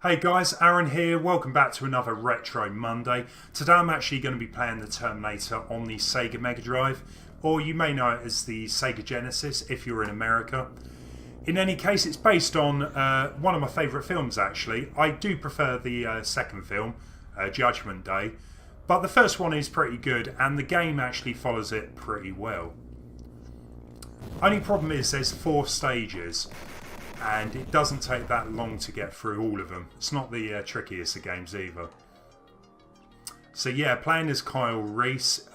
Hey guys, Aaron here. Welcome back to another Retro Monday. Today I'm actually going to be playing the Terminator on the Sega Mega Drive, or you may know it as the Sega Genesis if you're in America. In any case, it's based on one of my favourite films actually. I do prefer the second film, Judgment Day, but the first one is pretty good and the game actually follows it pretty well. Only problem is there's 4 stages. And it doesn't take that long to get through all of them. It's not the trickiest of games either. So yeah, playing as Kyle Reese,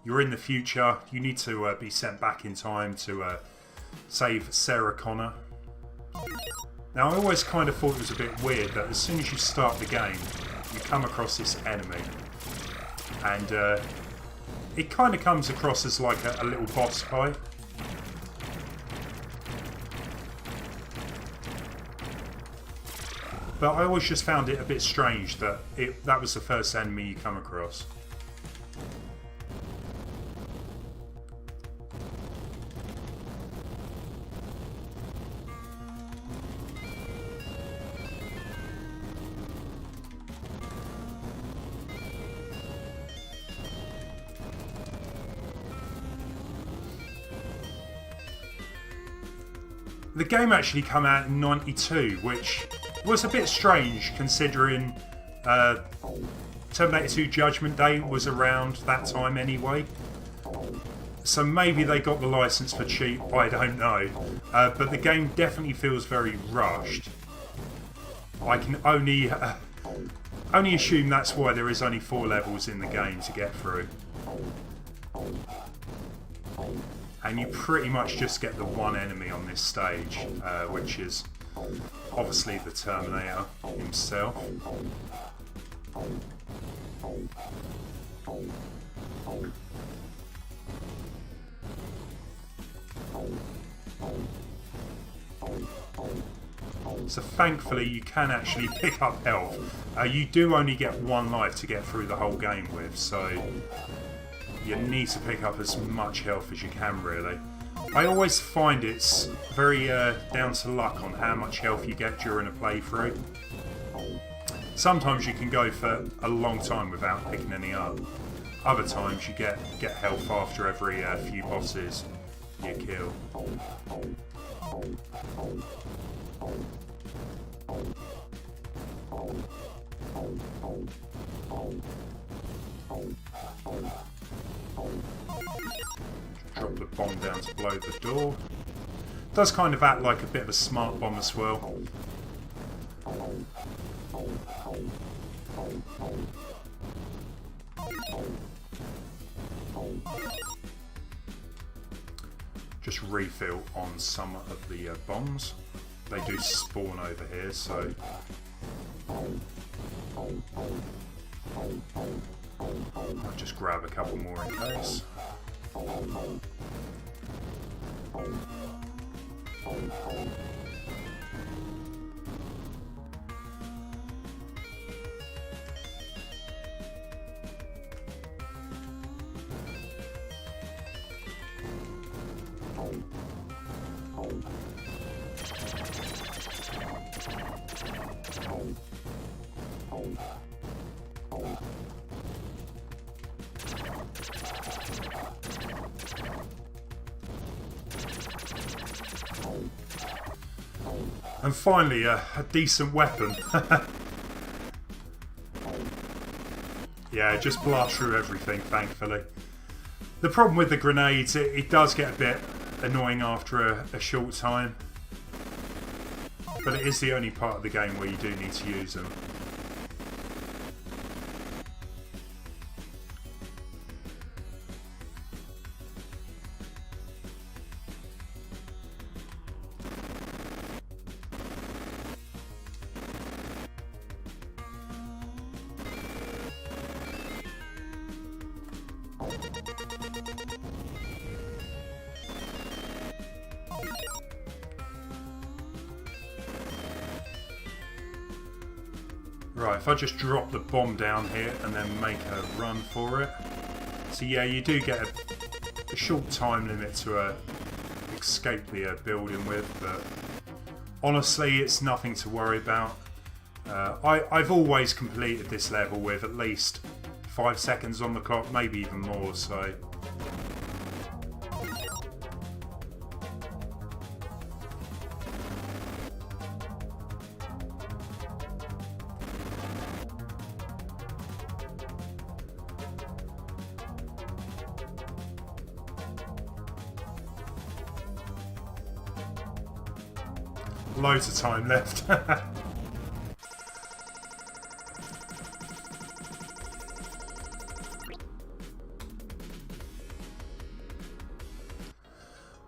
you're in the future. You need to be sent back in time to save Sarah Connor. Now I always kind of thought it was a bit weird that as soon as you start the game, you come across this enemy. And it kind of comes across as like a little boss fight. But I always just found it a bit strange that that was the first enemy you come across. The game actually came out in '92, which was a bit strange considering Terminator 2 Judgment Day was around that time anyway. So maybe they got the license for cheap, I don't know. But the game definitely feels very rushed. I can only assume that's why there is only 4 levels in the game to get through. And you pretty much just get the one enemy on this stage, which is obviously the Terminator himself. So thankfully you can actually pick up health. You do only get 1 life to get through the whole game with, so you need to pick up as much health as you can really. I always find it's very down to luck on how much health you get during a playthrough. Sometimes you can go for a long time without picking any up. Other times you get health after every few bosses you kill. Drop the bomb down to blow the door. Does kind of act like a bit of a smart bomb as well. Just refill on some of the bombs. They do spawn over here, so I'll just grab a couple more in case. And finally, a decent weapon. Yeah, just blast through everything, thankfully. The problem with the grenades, it does get a bit annoying after a short time. But it is the only part of the game where you do need to use them. Right, if I just drop the bomb down here and then make a run for it. So yeah, you do get a short time limit to escape the building with, but honestly it's nothing to worry about. I've always completed this level with at least 5 seconds on the clock, maybe even more, so... Loads of time left.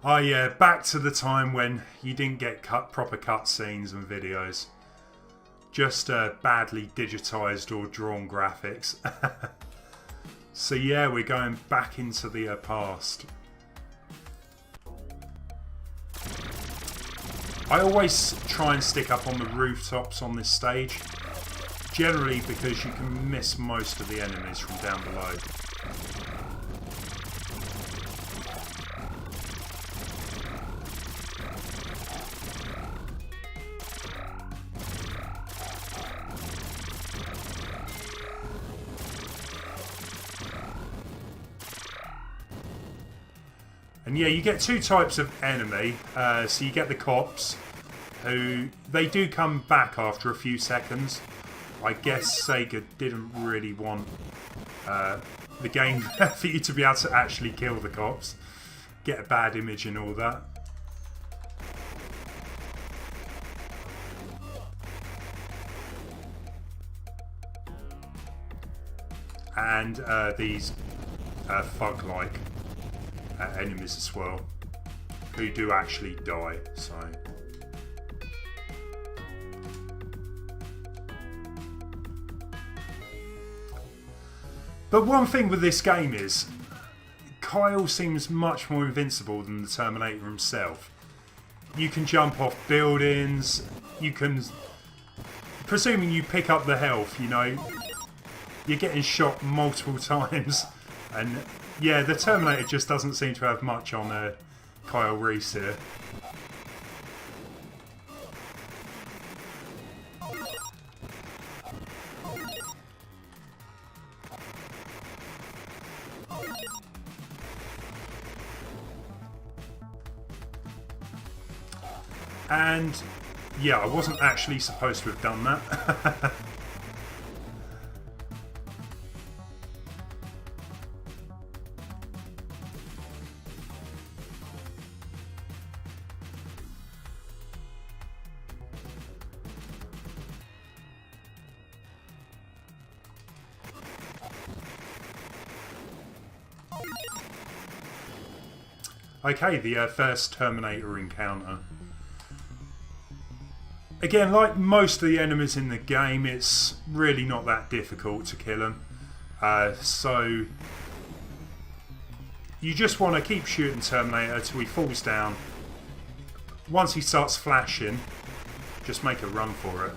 Oh yeah, back to the time when you didn't get proper cutscenes and videos. Just badly digitised or drawn graphics. So yeah, we're going back into the past. I always try and stick up on the rooftops on this stage, generally because you can miss most of the enemies from down below. And yeah, you get two types of enemy. So you get the cops, who they do come back after a few seconds. I guess Sega didn't really want the game for you to be able to actually kill the cops, get a bad image and all that. And these thug-like enemies as well, who do actually die, so... But one thing with this game is, Kyle seems much more invincible than the Terminator himself. You can jump off buildings, you can... Presuming you pick up the health, you know, you're getting shot multiple times, and yeah, the Terminator just doesn't seem to have much on Kyle Reese here. And yeah, I wasn't actually supposed to have done that. Okay, the first Terminator encounter. Again, like most of the enemies in the game, it's really not that difficult to kill them. So you just want to keep shooting Terminator till he falls down. Once he starts flashing, just make a run for it.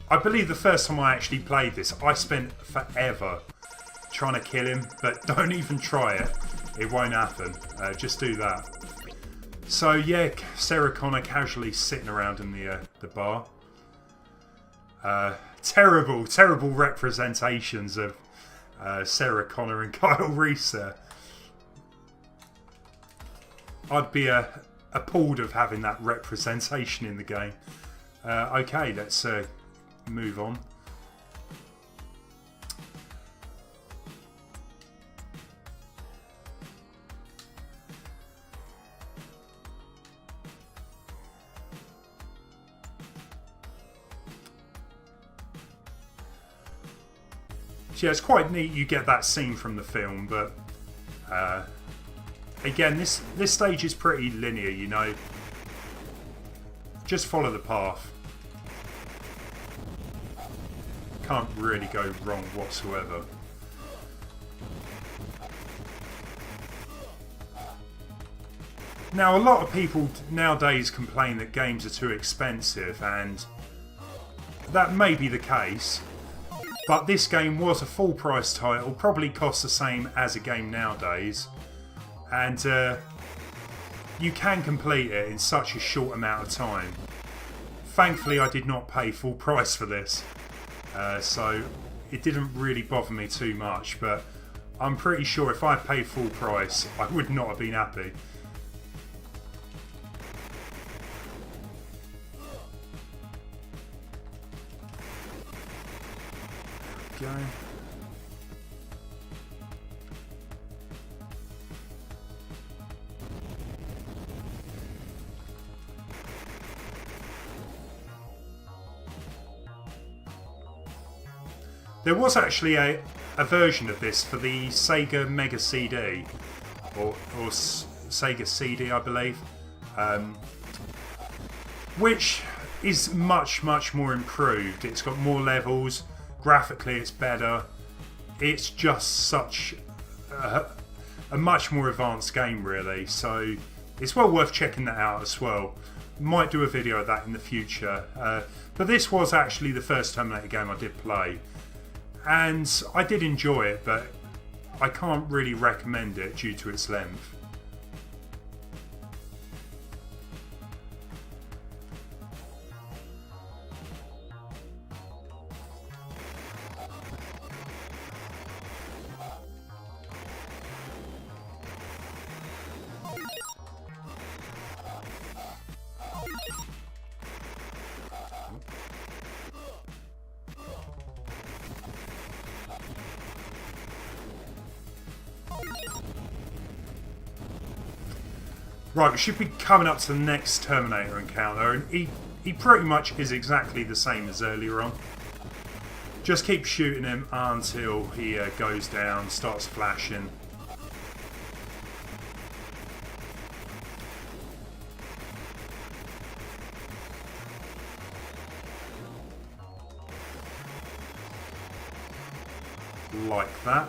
I believe the first time I actually played this, I spent forever trying to kill him, but don't even try it. It won't happen. Just do that. So yeah, Sarah Connor casually sitting around in the bar. Terrible, terrible representations of Sarah Connor and Kyle Reese there. I'd be appalled of having that representation in the game. Okay, let's move on. So yeah, it's quite neat you get that scene from the film, but again, this stage is pretty linear, you know. Just follow the path. Can't really go wrong whatsoever. Now, a lot of people nowadays complain that games are too expensive, and that may be the case. But this game was a full price title, probably costs the same as a game nowadays. and you can complete it in such a short amount of time. Thankfully, I did not pay full price for this, so it didn't really bother me too much, but I'm pretty sure if I paid full price, I would not have been happy. There we go. There was actually a version of this for the Sega Mega CD, or Sega CD, I believe, which is much more improved. It's got more levels, graphically it's better. It's just such a much more advanced game, really, so it's well worth checking that out as well. Might do a video of that in the future, but this was actually the first Terminator game I did play. And I did enjoy it, but I can't really recommend it due to its length. Right, we should be coming up to the next Terminator encounter, and he pretty much is exactly the same as earlier on. Just keep shooting him until he goes down, starts flashing. Like that.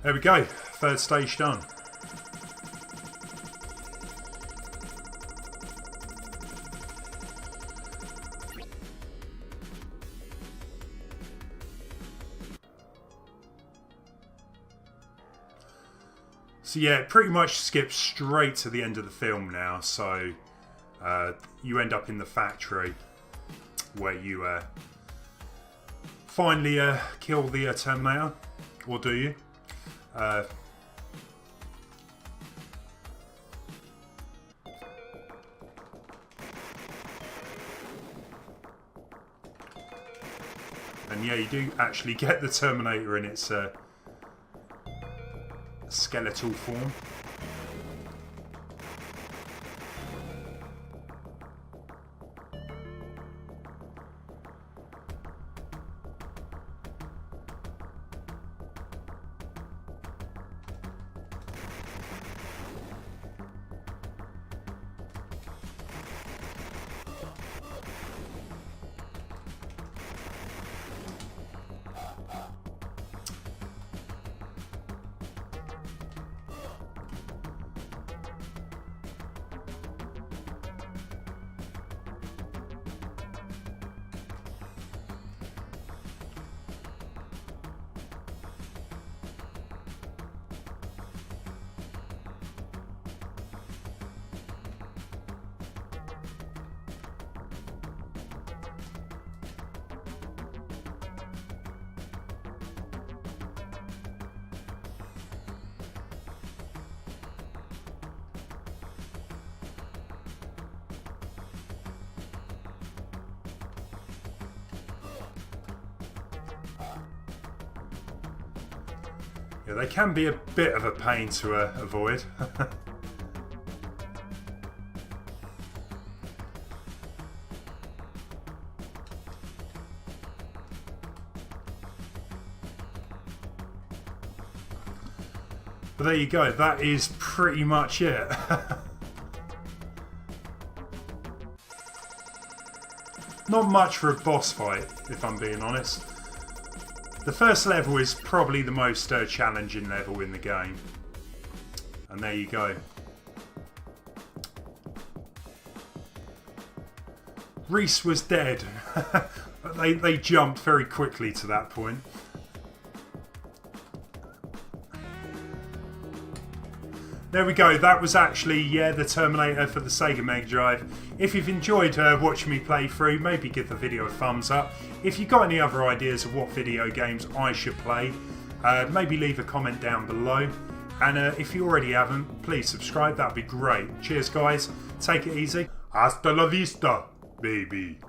There we go, third stage done. So yeah, it pretty much skips straight to the end of the film now, so you end up in the factory where you finally kill the Terminator, or do you? And yeah, you do actually get the Terminator in its skeletal form. Yeah, they can be a bit of a pain to avoid. But there you go, that is pretty much it. Not much for a boss fight, if I'm being honest. The first level is probably the most challenging level in the game. And there you go. Reese was dead. They jumped very quickly to that point. There we go, that was actually, the Terminator for the Sega Mega Drive. If you've enjoyed watching me play through, maybe give the video a thumbs up. If you've got any other ideas of what video games I should play, maybe leave a comment down below. And if you already haven't, please subscribe, that'd be great. Cheers guys, take it easy. Hasta la vista, baby.